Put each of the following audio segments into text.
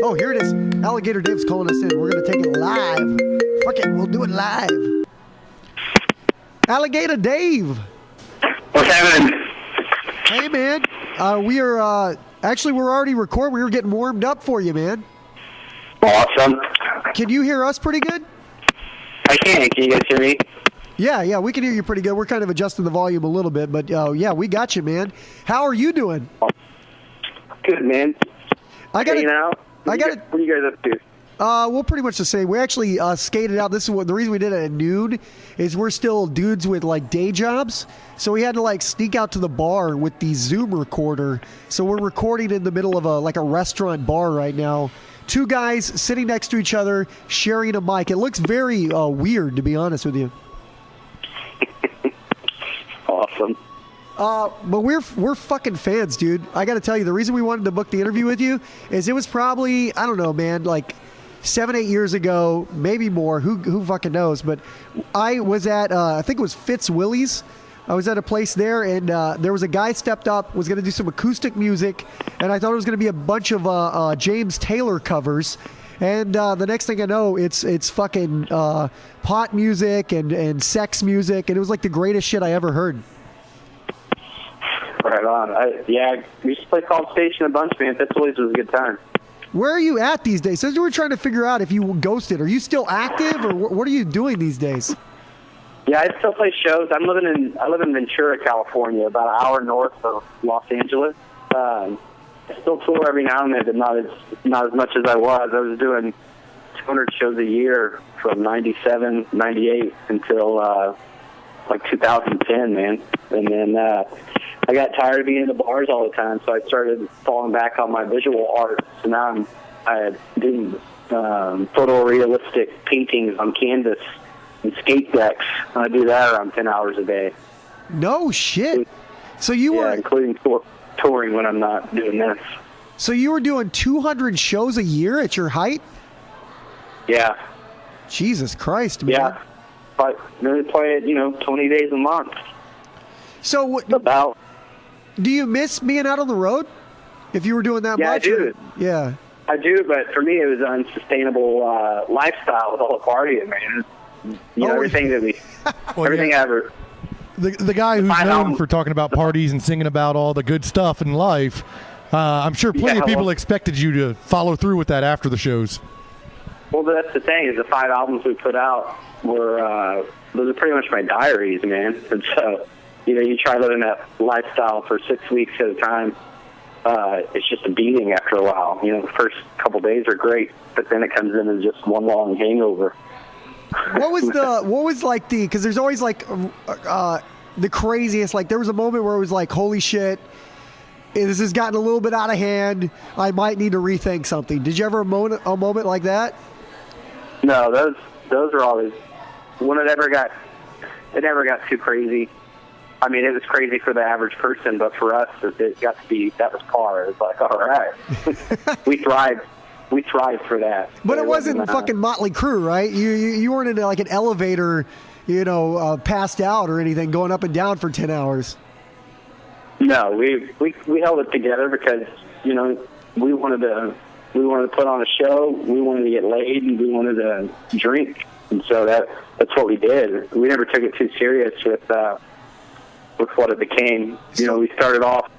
Oh, here it is. Alligator Dave's calling us in. We're going to take it live. Fuck it, we'll do it live. Alligator Dave. What's happening? Hey, man. We are, actually, we're already recording. We were getting warmed up for you, man. Awesome. Can you hear us pretty good? I can. Can you guys hear me? Yeah, we can hear you pretty good. We're kind of adjusting the volume a little bit, but yeah, we got you, man. How are you doing? Good, man. I got it. What are you guys up to? Well, pretty much the same. We actually skated out. This is what the reason we did it at noon is we're still dudes with like day jobs, so we had to like sneak out to the bar with the Zoom recorder. So we're recording in the middle of a restaurant bar right now. Two guys sitting next to each other, sharing a mic. It looks very weird, to be honest with you. Awesome. But we're fucking fans, dude. I got to tell you, the reason we wanted to book the interview with you is it was probably, I don't know, man, like 7-8 years ago, maybe more. Who fucking knows? But I was at, I think it was Fitzwilly's. I was at a place there, and there was a guy stepped up, was going to do some acoustic music, and I thought it was going to be a bunch of James Taylor covers. And the next thing I know, it's fucking pot music and sex music, and it was like the greatest shit I ever heard. Right on. We used to play Call Station a bunch, man. Fitzwilly's was a good time. Where are you at these days? Since we were trying to figure out if you ghosted, are you still active, or what are you doing these days? Yeah, I still play shows. I live in Ventura, California, about an hour north of Los Angeles. I still tour every now and then, but not as much as I was. I was doing 200 shows a year from 97, 98 until like 2010, man. And then I got tired of being in the bars all the time, so I started falling back on my visual art. So now I do photorealistic paintings on canvas and skate decks. I do that around 10 hours a day. No shit. So you were including touring when I'm not doing this. So you were doing 200 shows a year at your height? Yeah. Jesus Christ, man. Yeah. But we play it, 20 days a month. So what? About. Do you miss being out on the road? If you were doing that much? Yeah, I do. Yeah. I do, but for me it was an unsustainable lifestyle with all the partying, man. Everything that we, everything ever. The guy who's known for talking about parties and singing about all the good stuff in life, I'm sure plenty of people expected you to follow through with that after the shows. Well, that's the thing, is the 5 albums we put out were, those are pretty much my diaries, man. And so, you try living that lifestyle for 6 weeks at a time, it's just a beating after a while. The first couple days are great, but then it comes in as just one long hangover. Because there's always like the craziest, like there was a moment where it was like, holy shit, this has gotten a little bit out of hand. I might need to rethink something. Did you ever have a moment like that? No, those are always, when it never got too crazy. I mean, it was crazy for the average person, but for us, it got to be, that was par. It was like, all right, we thrived for that. But it wasn't fucking Motley Crue, right? You weren't in like an elevator, passed out or anything, going up and down for 10 hours. No, we held it together because we wanted to put on a show, we wanted to get laid, and we wanted to drink, and so that's what we did. We never took it too serious with what it became. We started off.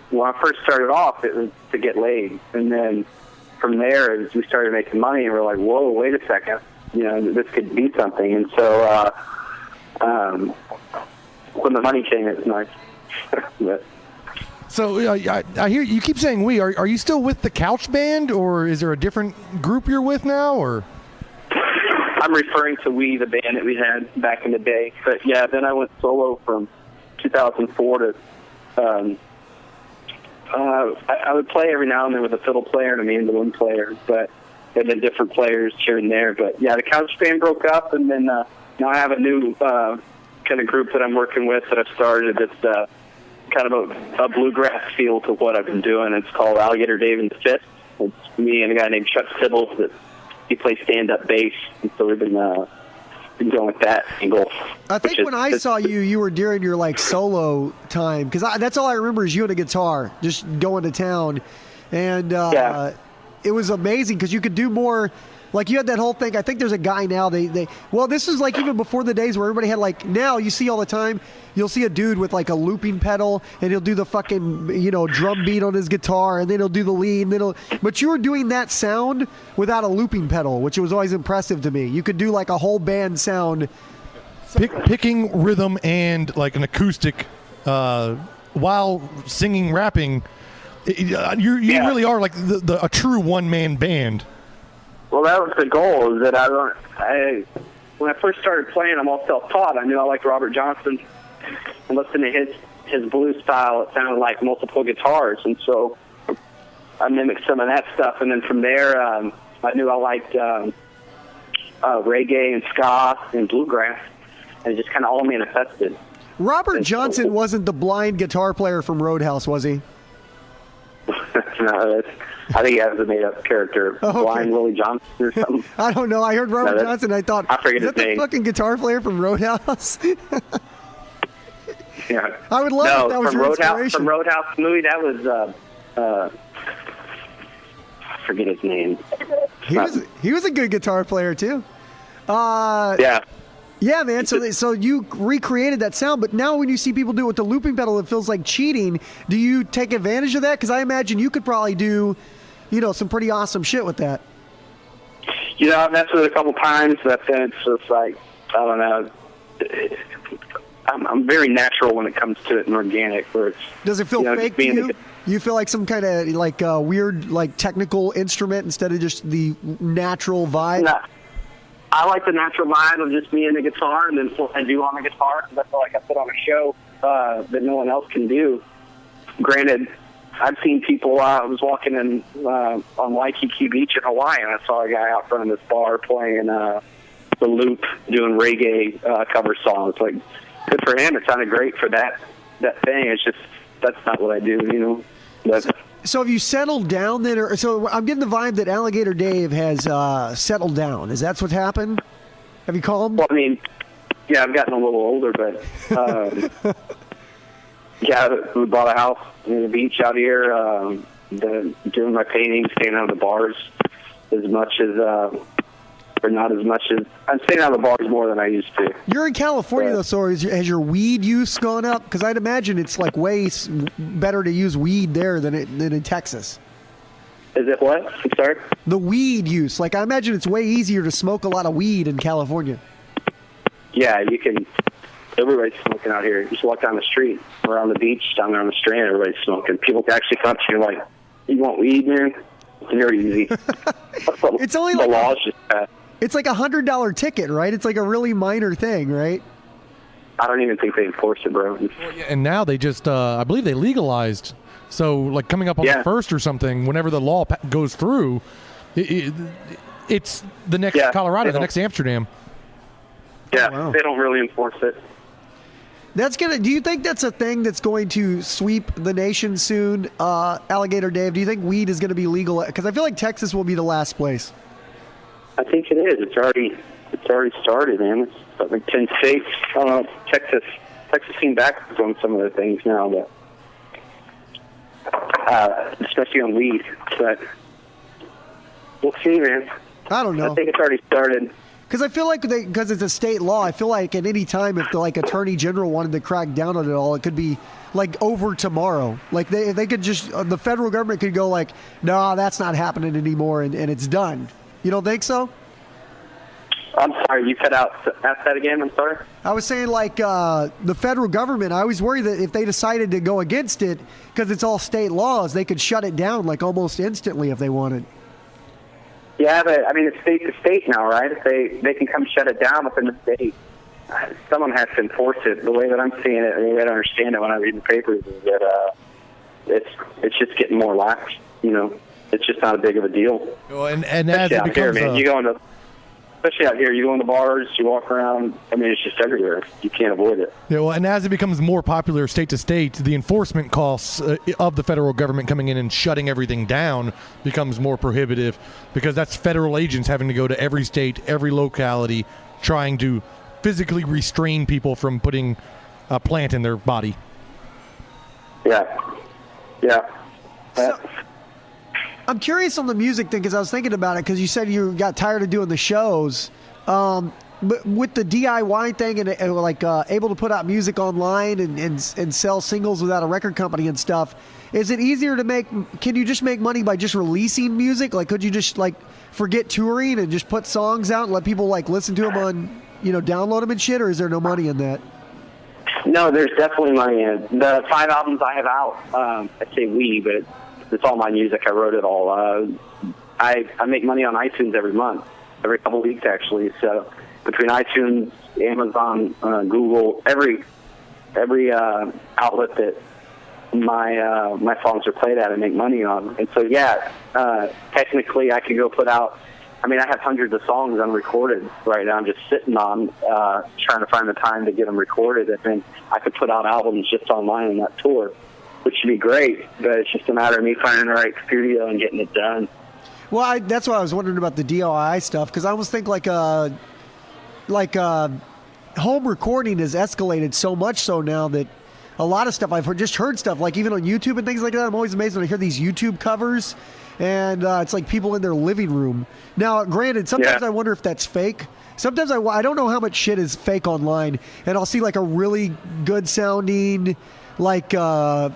When I first started off, it was to get laid, and then from there, as we started making money, we're like, whoa, wait a second, this could be something. And so when the money came, it was nice. But, so I hear you keep saying we. Are you still with the Couch Band, or is there a different group you're with now, or? I'm referring to We, the band that we had back in the day. But yeah, then I went solo from 2004 to. I would play every now and then with a fiddle player and a mandolin player, and then different players here and there. But yeah, the Couch Band broke up, and then now I have a new kind of group that I'm working with that I've started. It's kind of a bluegrass feel to what I've been doing. It's called Alligator Dave and the Fifth. It's me and a guy named Chuck Tibbles that he plays stand-up bass, and so we've been going with that angle. I think when I saw you were during your like solo time, because that's all I remember is you and a guitar just going to town. And it was amazing because you could do more. Like, you had that whole thing. I think there's a guy now. Well, this was like even before the days where everybody had, like, now you see all the time, you'll see a dude with like a looping pedal and he'll do the fucking, drum beat on his guitar, and then he'll do the lead. But you were doing that sound without a looping pedal, which was always impressive to me. You could do like a whole band sound. Picking rhythm and like an acoustic while singing, rapping. You really are like a true one-man band. Well, that was the goal. Is that when I first started playing, I'm all self-taught. I knew I liked Robert Johnson, and listening to his blues style, it sounded like multiple guitars, and so I mimicked some of that stuff. And then from there, I knew I liked reggae and ska and bluegrass, and it just kind of all manifested. Robert Johnson wasn't the blind guitar player from Roadhouse, was he? No, I think he has a made-up character, Blind Willie Johnson or something. I don't know. I heard Robert Johnson. I thought, I forget is his that name. The fucking guitar player from Roadhouse? Yeah. I would love if that was your inspiration. From Roadhouse movie, that was I forget his name. He was a good guitar player too. Yeah, man. So you recreated that sound, but now when you see people do it with the looping pedal, it feels like cheating. Do you take advantage of that? Because I imagine you could probably do, some pretty awesome shit with that. I've messed with it a couple times, but then it's just like, I don't know. I'm very natural when it comes to it and organic. Where it's, does it feel fake to you? You feel like some kind of like weird like technical instrument instead of just the natural vibe? Nah. I like the natural vibe of just me and the guitar, and then what I do on the guitar, because I feel like I put on a show that no one else can do. Granted, I've seen people. I was walking in on Waikiki Beach in Hawaii, and I saw a guy out front of this bar playing the loop, doing reggae cover songs. Like, good for him. It sounded great for that thing. It's just that's not what I do, So have you settled down then? So I'm getting the vibe that Alligator Dave has settled down. Is that what's happened? Have you calmed? Well, I mean, yeah, I've gotten a little older, but we bought a house near the beach out here. Doing my painting, staying out of the bars as much as, or not as much as, I'm staying out of the bars more than I used to. You're in California, though, so has your weed use gone up? Because I'd imagine it's like way better to use weed there than in Texas. Is it what? I'm sorry? The weed use. Like, I imagine it's way easier to smoke a lot of weed in California. Yeah, you can. Everybody's smoking out here. You just walk down the street or on the beach, down there on the strand, everybody's smoking. People can actually come up to you like, you want weed, man? It's very easy. It's only the laws just passed. It's like $100 ticket, right? It's like a really minor thing, right? I don't even think they enforce it, bro. And now they just, I believe they legalized. So, like, coming up on the 1st or something, whenever the law goes through, it's the next Colorado, the next Amsterdam. Yeah, They don't really enforce it. Do you think that's a thing that's going to sweep the nation soon, Alligator Dave? Do you think weed is going to be legal? Because I feel like Texas will be the last place. I think it is. It's already started, man. It's like 10 states. I don't know. Texas seems backwards on some of the things now, but especially on weed. But we'll see, man. I don't know. I think it's already started. Because I feel like because it's a state law, I feel like at any time if the attorney general wanted to crack down on it all, it could be like over tomorrow. Like they could just the federal government could go like, no, that's not happening anymore, and it's done. You don't think so? I'm sorry, you cut out. Ask that again. I'm sorry. I was saying like the federal government. I always worry that if they decided to go against it because it's all state laws, they could shut it down like almost instantly if they wanted. Yeah, but I mean, it's state to state now, right? If they can come shut it down within the state. Someone has to enforce it. The way that I'm seeing it, and the way I understand it when I read the papers is that it's just getting more lax. It's just not a big of a deal. Well, and as it becomes, especially out here, you go in the bars, you walk around. I mean, it's just everywhere. You can't avoid it. Yeah, well, and as it becomes more popular state to state, the enforcement costs of the federal government coming in and shutting everything down becomes more prohibitive because that's federal agents having to go to every state, every locality, trying to physically restrain people from putting a plant in their body. Yeah. I'm curious on the music thing because I was thinking about it because you said you got tired of doing the shows. But with the DIY thing and able to put out music online and sell singles without a record company and stuff, is it easier to make? Can you just make money by just releasing music? Like, could you just forget touring and just put songs out and let people listen to them on download them and shit? Or is there no money in that? No, there's definitely money in it. The 5 albums I have out, I say we, but it's all my music. I wrote it all. I make money on iTunes every month, every couple of weeks actually. So between iTunes, Amazon, Google, every outlet that my songs are played at, I make money on. And so technically I could go put out. I mean, I have hundreds of songs unrecorded right now. I'm just sitting on trying to find the time to get them recorded. I think I could put out albums just online on that tour, which would be great. But it's just a matter of me finding the right studio and getting it done. Well, that's why I was wondering about the DIY stuff because I almost think home recording has escalated so much so now that a lot of stuff I've heard stuff even on YouTube and things like that. I'm always amazed when I hear these YouTube covers. And it's like people in their living room. Now, granted, sometimes I wonder if that's fake. Sometimes I don't know how much shit is fake online. And I'll see a really good sounding, a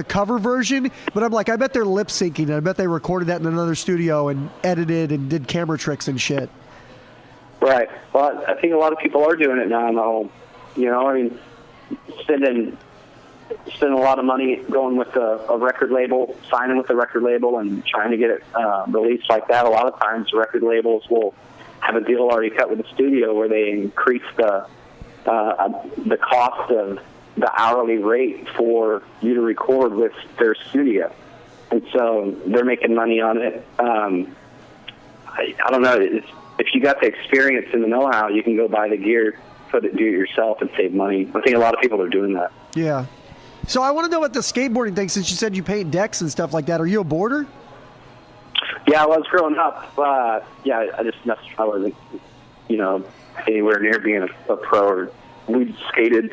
cover version. But I'm I bet they're lip syncing. I bet they recorded that in another studio and edited and did camera tricks and shit. Right. Well, I think a lot of people are doing it now. Spending a lot of money going with a record label, signing with a record label, and trying to get it released like that. A lot of times, record labels will have a deal already cut with the studio where they increase the cost of the hourly rate for you to record with their studio, and so they're making money on it. I don't know if you got the experience and the know-how, you can go buy the gear, do it yourself, and save money. I think a lot of people are doing that. Yeah. So I want to know about the skateboarding thing, since you said you paint decks and stuff like that. Are you a boarder? Yeah, well, I was growing up. I wasn't, anywhere near being a pro. Or we skated,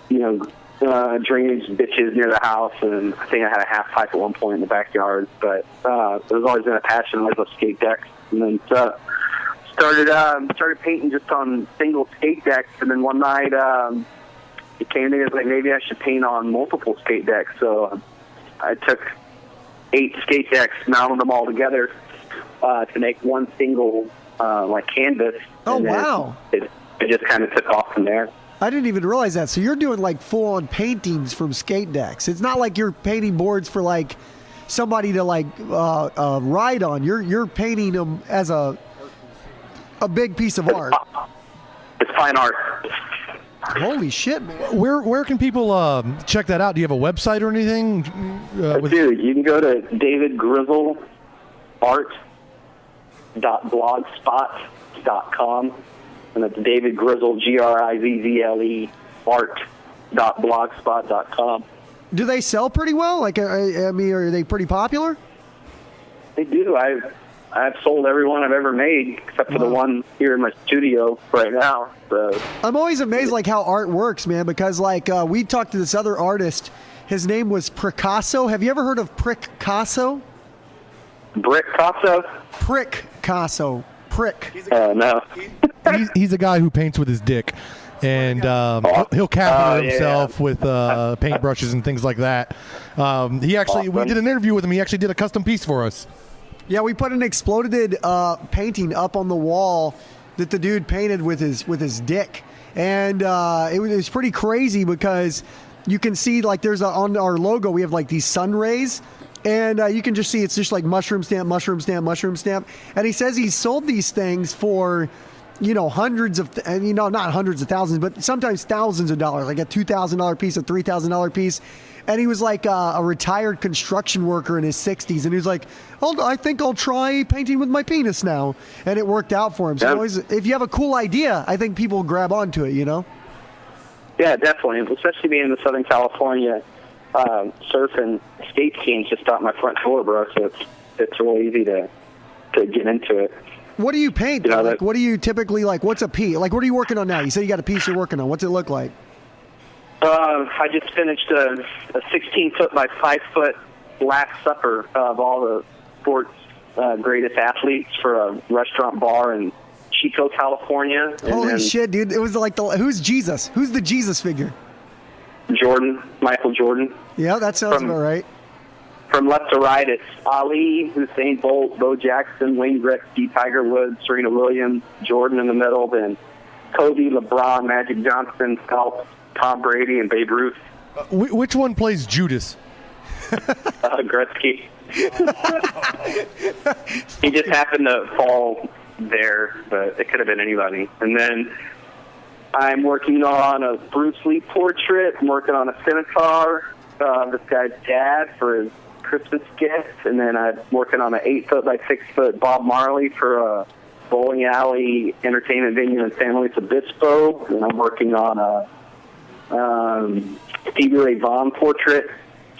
drainage ditches near the house, and I think I had a half pipe at one point in the backyard. But there's always been a passion. I love skate decks, and then started painting just on single skate decks, and then one night. It came to me as maybe I should paint on multiple skate decks. So I took 8 skate decks, mounted them all together to make one single canvas. Oh, wow. It just kind of took off from there. I didn't even realize that. So you're doing full-on paintings from skate decks. It's not like you're painting boards for somebody to ride on. You're painting them as a big piece of art. It's fine art. Holy shit, man. Where can people check that out? Do you have a website or anything? Dude, you can go to davidgrizzleart.blogspot.com, and that's David Grizzle, Grizzle, art.blogspot.com. Do they sell pretty well? Are they pretty popular? They do. I've sold every one I've ever made, except for the one here in my studio right now. So I'm always amazed how art works, man, because we talked to this other artist. His name was Picasso. Have you ever heard of Picasso? Brickcasso? Picasso. Prick. No. He's a guy who paints with his dick. And he'll catheter himself with paintbrushes and things like that. We did an interview with him. He actually did a custom piece for us. Yeah, we put an exploded painting up on the wall that the dude painted with his dick, and it was pretty crazy because you can see there's on our logo we have these sun rays, and you can just see it's just mushroom stamp, mushroom stamp, mushroom stamp, and he says he sold these things for hundreds of, not hundreds of thousands, but sometimes thousands of dollars, a $2,000 piece, a $3,000 piece. And he was a retired construction worker in his 60s. And he was I think I'll try painting with my penis now. And it worked out for him. So if you have a cool idea, I think people grab onto it, Yeah, definitely. Especially being in the Southern California, surf and skate scene's just out my front door, bro. So it's real easy to get into it. What do you paint? What do you typically what's a piece? What are you working on now? You said you got a piece you're working on. What's it look like? I just finished a 16-foot by 5-foot Last Supper of all the sports greatest athletes for a restaurant bar in Chico, California. And Holy shit, dude. It was like, who's Jesus? Who's the Jesus figure? Michael Jordan. Yeah, that sounds about right. From left to right, it's Ali, Usain Bolt, Bo Jackson, Wayne Gretzky, Tiger Woods, Serena Williams, Jordan in the middle, then Kobe, LeBron, Magic Johnson, Phelps, Tom Brady, and Babe Ruth. Which one plays Judas? Gretzky. He just happened to fall there, but it could have been anybody. And then I'm working on a Bruce Lee portrait. I'm working on a scimitar. This guy's dad for his Christmas gift. And then I'm working on an 8-foot by 6-foot Bob Marley for a bowling alley entertainment venue in San Luis Obispo. And I'm working on a Stevie Ray Vaughan portrait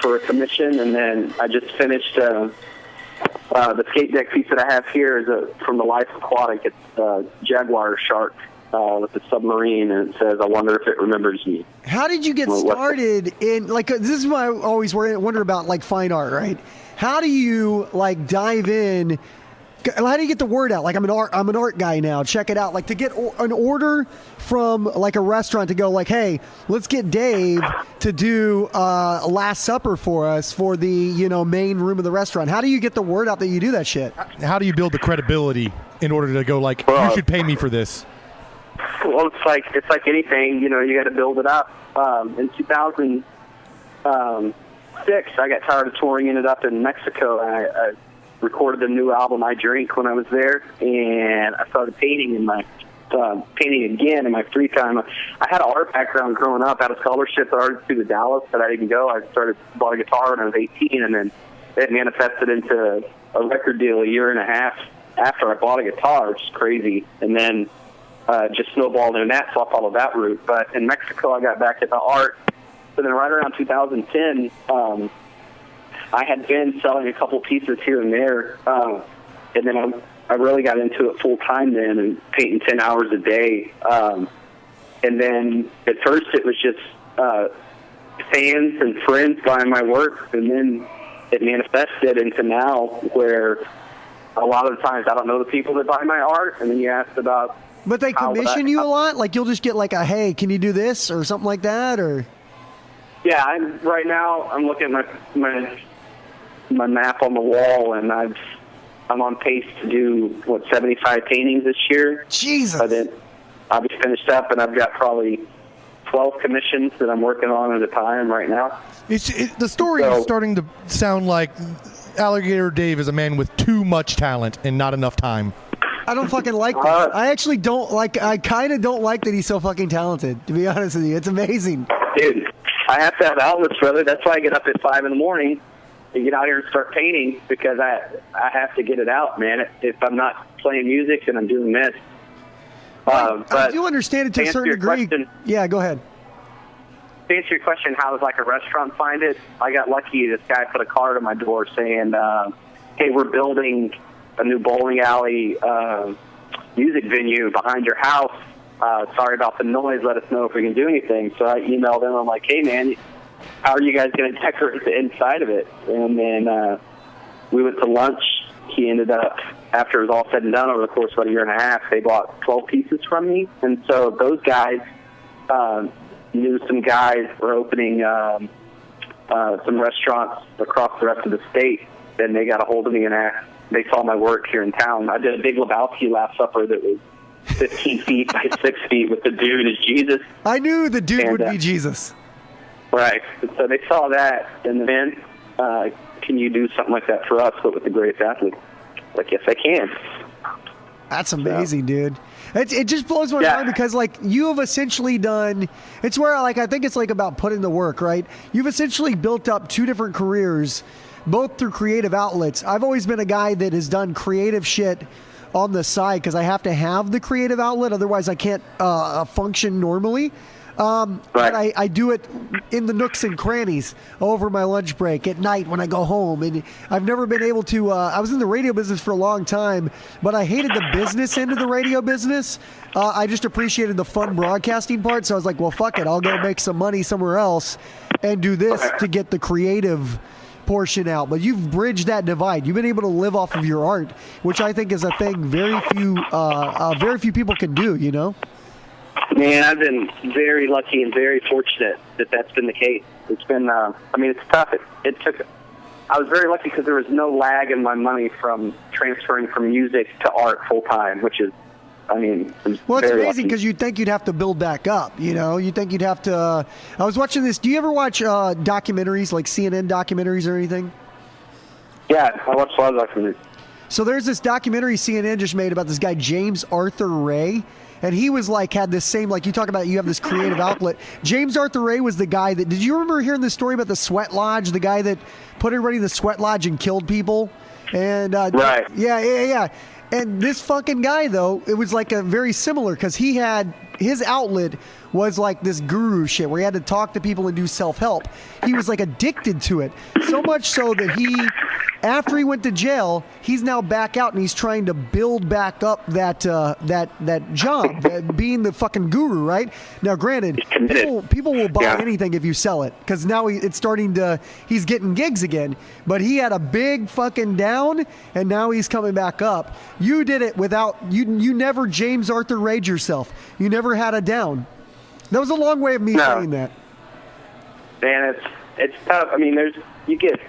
for a commission. And then I just finished the skate deck piece that I have here is from the Life Aquatic. It's a jaguar shark with a submarine, and it says, "I wonder if it remembers me." How did you get started in, like, this is what I always wonder about, like, fine art, right? How do you, like, dive in? How do you get the word out? Like, I'm an art guy now. Check it out. Like, to get an order from, like, a restaurant to go, like, hey, let's get Dave to do a Last Supper for us for the, you know, main room of the restaurant. How do you get the word out that you do that shit? How do you build the credibility in order to go, like, you should pay me for this? Well, it's like anything, you know, you got to build it up. In 2006, I got tired of touring, ended up in Mexico, and I recorded the new album I Drink when I was there, and I started painting again in my free time. I had an art background growing up. I had a scholarship at Art Institute of Dallas, but I didn't go. I bought a guitar when I was 18, and then it manifested into a record deal a year and a half after I bought a guitar, which is crazy. And then just snowballed into that, so I followed that route. But in Mexico, I got back into art. So then right around 2010, I had been selling a couple pieces here and there, and then I really got into it full time then and painting 10 hours a day. And then at first it was just fans and friends buying my work, and then it manifested into now where a lot of the times I don't know the people that buy my art, and then you asked about. But they commission you a lot? Like, you'll just get like a, hey, can you do this or something like that? Or yeah, right now I'm looking at my map on the wall, and I'm on pace to do 75 paintings this year. Jesus. But then I'll be finished up, and I've got probably 12 commissions that I'm working on at a time right now. The story is starting to sound like Alligator Dave is a man with too much talent and not enough time. I don't fucking like that. I actually don't like. I kind of don't like that he's so fucking talented. To be honest with you, it's amazing. Dude, I have to have outlets, brother. That's why I get up at 5 in the morning and get out here and start painting, because I have to get it out, man. If I'm not playing music, and I'm doing this. But I do understand it to a certain degree. Yeah, go ahead. To answer your question, how does like a restaurant find it? I got lucky. This guy put a card on my door saying, "Hey, we're building a new bowling alley music venue behind your house. Sorry about the noise. Let us know if we can do anything." So I emailed him. I'm like, "Hey, man, how are you guys going to decorate the inside of it?" And then we went to lunch. He ended up, after it was all said and done over the course of about a year and a half, they bought 12 pieces from me. And so those guys knew some guys were opening some restaurants across the rest of the state. Then they got a hold of me, and they saw my work here in town. I did a Big Lebowski Last Supper that was 15 feet by 6 feet with the dude as Jesus. I knew the dude would be Jesus. Right. So they saw that, and then, can you do something like that for us, but with the greatest athlete? Like, yes, I can. That's amazing, dude. It just blows my mind, because, like, you have essentially done, it's where, like, I think it's, like, about putting the work, right? You've essentially built up two different careers, both through creative outlets. I've always been a guy that has done creative shit on the side, because I have to have the creative outlet, otherwise I can't function normally. But I do it in the nooks and crannies over my lunch break, at night when I go home. And I've never been able to, I was in the radio business for a long time, but I hated the business end of the radio business. I just appreciated the fun broadcasting part. So I was like, well, fuck it. I'll go make some money somewhere else and do this to get the creative portion out, but you've bridged that divide. You've been able to live off of your art, which I think is a thing very few people can do, you know? Man, I've been very lucky and very fortunate that that's been the case. It's been, it's tough. I was very lucky because there was no lag in my money from transferring from music to art full time, which is, well, it's amazing because you'd think you'd have to build back up, you know? You'd think you'd have to... I was watching this. Do you ever watch documentaries, like CNN documentaries or anything? Yeah, I watch a lot of documentaries. So there's this documentary CNN just made about this guy, James Arthur Ray. And he was like, had this same, like you talk about, you have this creative outlet. James Arthur Ray was the guy that, did you remember hearing the story about the sweat lodge? The guy that put everybody in the sweat lodge and killed people? And right. Yeah. And this fucking guy, though, it was like a very similar, because he had, his outlet was like this guru shit where he had to talk to people and do self-help. He was like addicted to it. So much so that he, after he went to jail, he's now back out and he's trying to build back up that job, being the fucking guru, right? Now, granted, people will buy anything if you sell it, because now he's getting gigs again. But he had a big fucking down, and now he's coming back up. You did it without, you never James Arthur Rayed yourself. You never had a down. That was a long way of me saying that. Man, it's tough. I mean, you get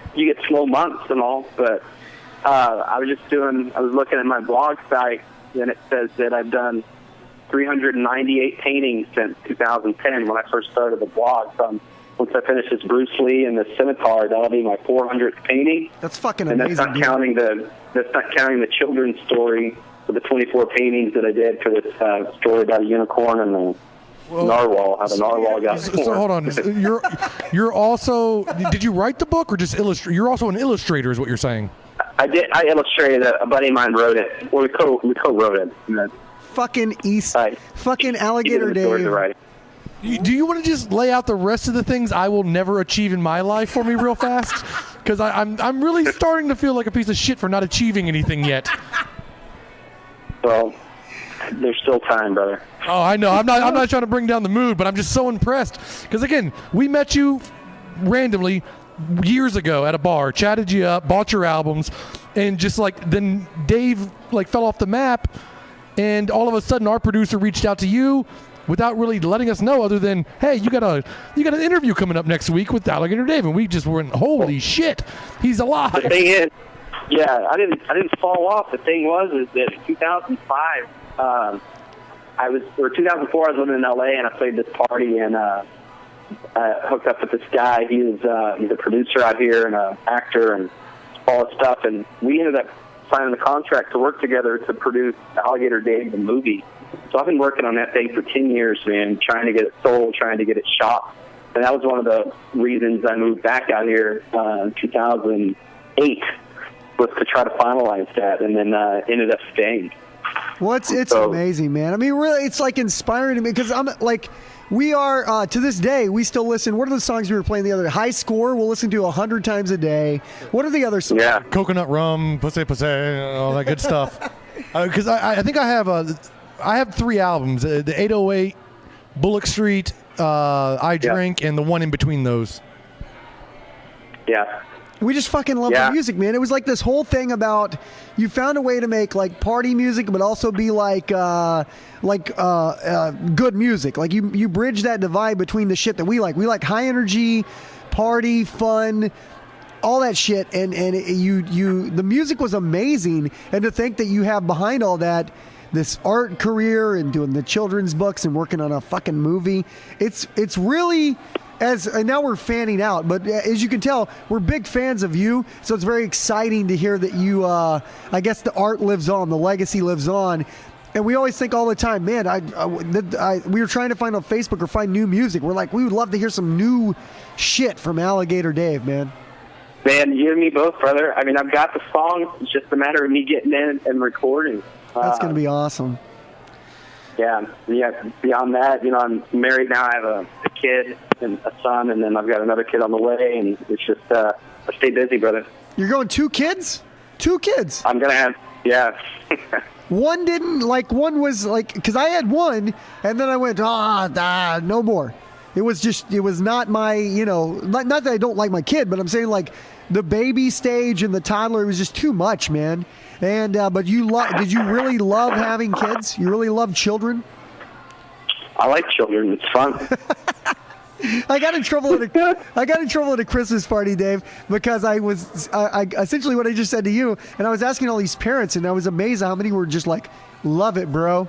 slow months and all, but I was looking at my blog site, and it says that I've done 398 paintings since 2010 when I first started the blog. So once I finish this Bruce Lee and the Scimitar, that'll be my 400th painting. That's fucking and amazing. That's not counting the children's story for the 24 paintings that I did for this story about a unicorn and the narwhal. How the narwhal got born. So hold on, you're also, did you write the book or just illustrate? You're also an illustrator, is what you're saying? I did. I illustrated it. A buddy of mine wrote it. Or we co-wrote it. Fucking fucking Alligator Dave. Do you want to just lay out the rest of the things I will never achieve in my life for me real fast? Because I'm really starting to feel like a piece of shit for not achieving anything yet. Well, there's still time, brother. Oh, I know. I'm not trying to bring down the mood, but I'm just so impressed. Because, again, we met you randomly years ago at a bar, chatted you up, bought your albums, and just like then Dave like fell off the map, and all of a sudden our producer reached out to you without really letting us know, other than, hey, you got an interview coming up next week with Alligator Dave, and we just went, holy shit, he's alive. The thing is, yeah, I didn't fall off. The thing is that in 2005, 2004, I was living in LA, and I played this party, and I hooked up with this guy. He's a producer out here and an actor and all that stuff, and we ended up signing the contract to work together to produce Alligator Dave, the movie. So I've been working on that thing for 10 years, man, trying to get it sold, trying to get it shot. And that was one of the reasons I moved back out here in 2008, was to try to finalize that, and then ended up staying. Well, it's amazing, man. I mean, really, it's like inspiring to me, because I'm like, we are, to this day, we still listen. What are the songs we were playing the other day? High Score, we'll listen to 100 times a day. What are the other songs? Yeah. Coconut Rum, Pussy, all that good stuff. Because I think I have 3 albums, the 808, Bullock Street, I Drink, and the one in between those. Yeah. We just fucking love the music, man. It was like this whole thing about you found a way to make like party music, but also be like good music. Like you bridge that divide between the shit that we like. We like high energy, party, fun, all that shit. And the music was amazing. And to think that you have behind all that this art career and doing the children's books and working on a fucking movie, it's really. And now we're fanning out, but as you can tell, we're big fans of you, so it's very exciting to hear that you, I guess the art lives on, the legacy lives on, and we always think all the time, man, we were trying to find on Facebook or find new music. We're like, we would love to hear some new shit from Alligator Dave, man. Man, you and me both, brother. I mean, I've got the song, it's just a matter of me getting in and recording. That's going to be awesome. Yeah. Beyond that, I'm married now. I have a kid and a son, and then I've got another kid on the way, and it's just I stay busy, brother. You're going 2 kids? 2 kids? I'm gonna have, yeah. One was like, because I had one, and then I went, no more. It was not my, not that I don't like my kid, but I'm saying like the baby stage and the toddler was just too much, man. And but did you really love having kids? You really love children? I like children. It's fun. I got in trouble at a Christmas party, Dave, because I essentially what I just said to you, and I was asking all these parents, and I was amazed how many were just like, "Love it, bro."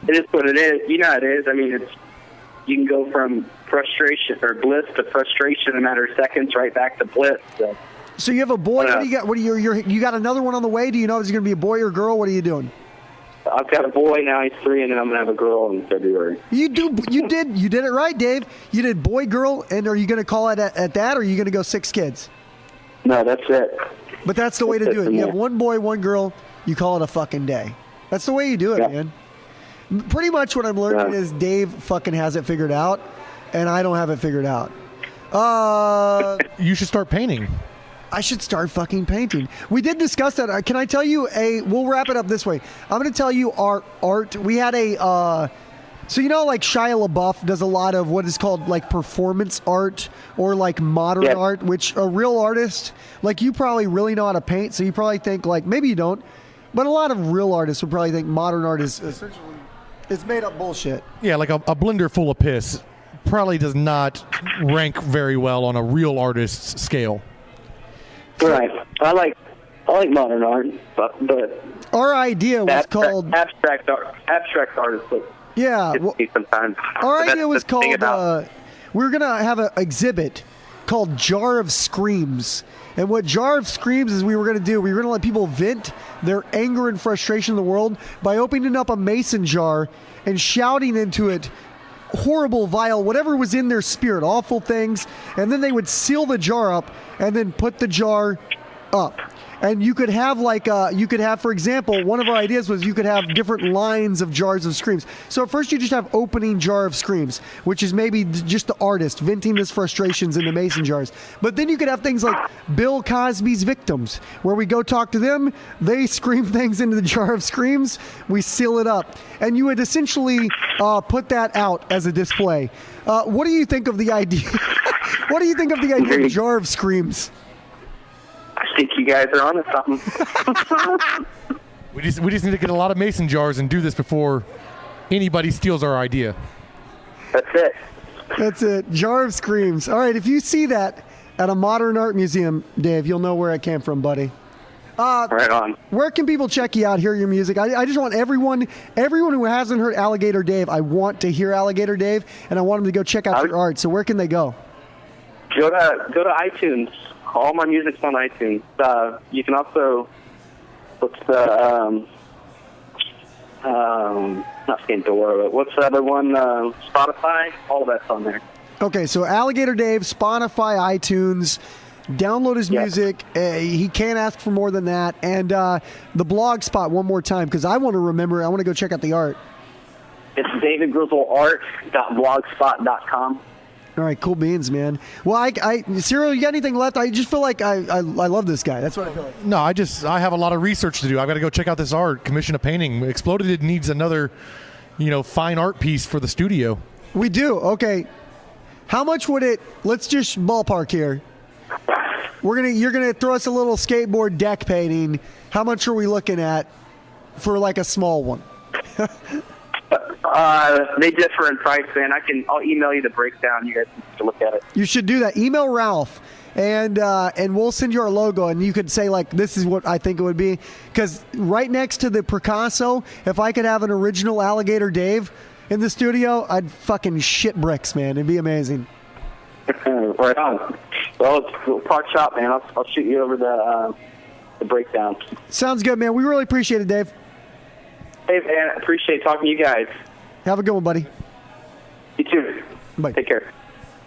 It is what it is. You know how it is. I mean, you can go from frustration or bliss to frustration in a matter of seconds, right back to bliss. So you have a boy. What do you got? What do you got another one on the way? Do you know if it's going to be a boy or girl? What are you doing? I've got a boy now. He's 3, and then I'm going to have a girl in February. You did it right, Dave. You did boy, girl, and are you going to call it at that, or are you going to go 6 kids? No, that's it. But that's the way to do it. You have one boy, one girl. You call it a fucking day. That's the way you do it, man. Pretty much what I'm learning is Dave fucking has it figured out, and I don't have it figured out. You should start painting. I should start fucking painting. We did discuss that. Can I tell you we'll wrap it up this way. I'm going to tell you our art. We had so you know like Shia LaBeouf does a lot of what is called like performance art or like modern art, which a real artist, like you probably really know how to paint, so you probably think like, maybe you don't, but a lot of real artists would probably think modern art is essentially, it's made up bullshit. Yeah, like a blender full of piss probably does not rank very well on a real artist's scale. Right. I like modern art, but our idea was called abstract art. Abstract art is what sometimes. Our idea was called. We were gonna have an exhibit called Jar of Screams, and what Jar of Screams is, we were gonna let people vent their anger and frustration in the world by opening up a mason jar and shouting into it horrible, vile, whatever was in their spirit, awful things, and then they would seal the jar up and then put the jar up. And you could have for example, one of our ideas was you could have different lines of jars of screams. So at first you just have opening jar of screams, which is maybe just the artist venting his frustrations into mason jars. But then you could have things like Bill Cosby's Victims, where we go talk to them, they scream things into the jar of screams, we seal it up. And you would essentially put that out as a display. What do you think of the idea? What do you think of the idea of Jar of Screams? I think you guys are onto something. We just need to get a lot of mason jars and do this before anybody steals our idea. That's it. Jar of Screams. All right, if you see that at a modern art museum, Dave, you'll know where it came from, buddy. Right on. Where can people check you out, hear your music? I just want everyone who hasn't heard Alligator Dave, I want to hear Alligator Dave, and I want them to go check out your art. So where can they go? Go to iTunes. All my music's on iTunes. You can also what's the not Pandora, but what's the other one? Spotify. All of that's on there. Okay, so Alligator Dave, Spotify, iTunes. Download his music. He can't ask for more than that. And the blog spot one more time, because I want to remember. I want to go check out the art. It's davidgrizzleart.blogspot.com. All right, cool beans, man. Well, Cyril, you got anything left? I just feel like I love this guy. That's what I feel like. No, I have a lot of research to do. I've got to go check out this art, commission a painting. Exploded needs another, fine art piece for the studio. We do. Okay. How much would it? Let's just ballpark here. You're gonna throw us a little skateboard deck painting. How much are we looking at for like a small one? They differ in price, man. I'll email you the breakdown. You guys can look at it. You should do that. Email Ralph, and we'll send you our logo, and you could say like, this is what I think it would be. Because right next to the Picasso, if I could have an original Alligator Dave in the studio, I'd fucking shit bricks, man. It'd be amazing. Right on. Well, we'll talk shop, man. I'll shoot you over the breakdown. Sounds good, man. We really appreciate it, Dave. Hey, man. Appreciate talking to you guys. Have a good one, buddy. You too. Bye. Take care.